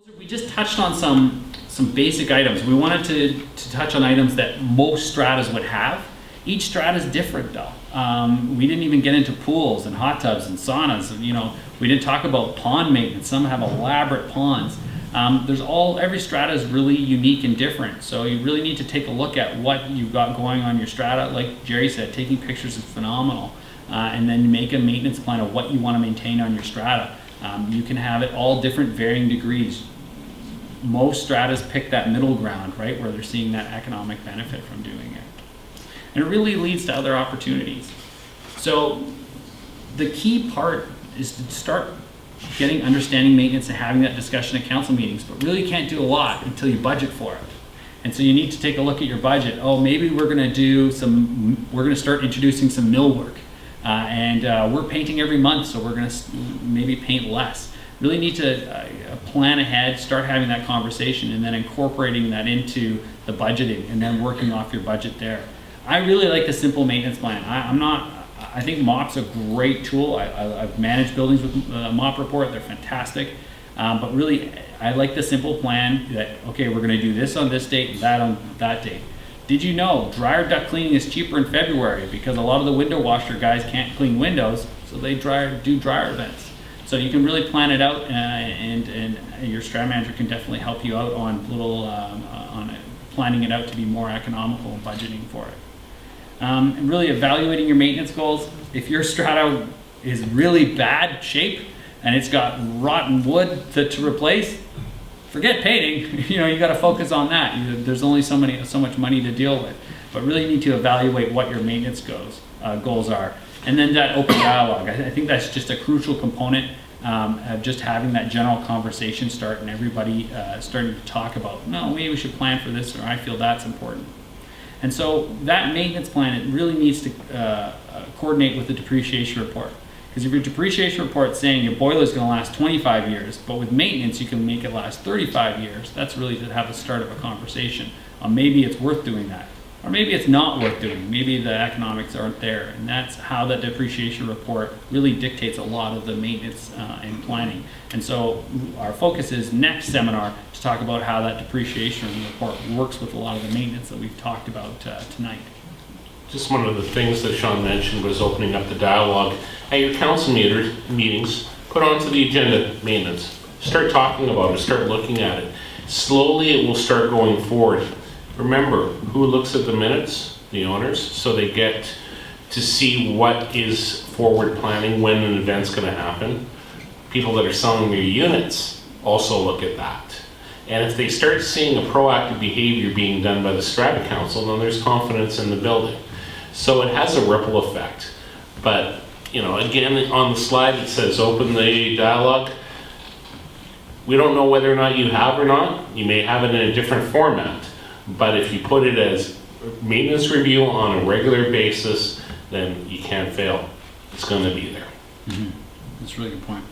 We just touched on some basic items. We wanted to touch on items that most stratas would have. Each strata is different though. We didn't even get into pools and hot tubs and saunas. You know, we didn't talk about pond maintenance. Some have elaborate ponds. Every strata is really unique and different. So you really need to take a look at what you've got going on your strata. Like Jerry said, taking pictures is phenomenal. And then make a maintenance plan of what you want to maintain on your strata. You can have it all different varying degrees. Most stratas pick that middle ground, right, where they're seeing that economic benefit from doing it. And it really leads to other opportunities. So the key part is to start getting understanding maintenance and having that discussion at council meetings, but really you can't do a lot until you budget for it. And so you need to take a look at your budget. Oh, maybe we're going to start introducing some millwork. We're painting every month, so we're going to maybe paint less. Really need to plan ahead, start having that conversation, and then incorporating that into the budgeting, and then working off your budget there. I really like the simple maintenance plan. I think MOP's a great tool. I've managed buildings with MOP Report. They're fantastic. But really, I like the simple plan that, okay, we're going to do this on this date and that on that date. Did you know dryer duct cleaning is cheaper in February because a lot of the window washer guys can't clean windows, so they do dryer vents. So you can really plan it out, and your strat manager can definitely help you out on planning it out to be more economical and budgeting for it. And really evaluating your maintenance goals. If your strata is really bad shape and it's got rotten wood to replace, forget painting. You got to focus on that. There's only so much money to deal with, but really need to evaluate what your maintenance goals are. And then that open dialogue. I think that's just a crucial component of just having that general conversation start and everybody starting to talk about, no, maybe we should plan for this, or I feel that's important. And so that maintenance plan, it really needs to coordinate with the depreciation report. Because if your depreciation report is saying your boiler is going to last 25 years, but with maintenance you can make it last 35 years, that's really to have the start of a conversation. Maybe it's worth doing that. Or maybe it's not worth doing. Maybe the economics aren't there. And that's how that depreciation report really dictates a lot of the maintenance and planning. And so our focus is next seminar to talk about how that depreciation report works with a lot of the maintenance that we've talked about tonight. Just one of the things that Sean mentioned was opening up the dialogue. At your council meetings, put onto the agenda maintenance. Start talking about it, start looking at it. Slowly it will start going forward. Remember, who looks at the minutes? The owners, so they get to see what is forward planning, when an event's going to happen. People that are selling their units also look at that. And if they start seeing a proactive behavior being done by the strata council, then there's confidence in the building. So it has a ripple effect. But, again, on the slide it says open the dialogue. We don't know whether or not you have or not. You may have it in a different format. But if you put it as maintenance review on a regular basis, then you can't fail. It's going to be there. Mm-hmm. That's a really good point.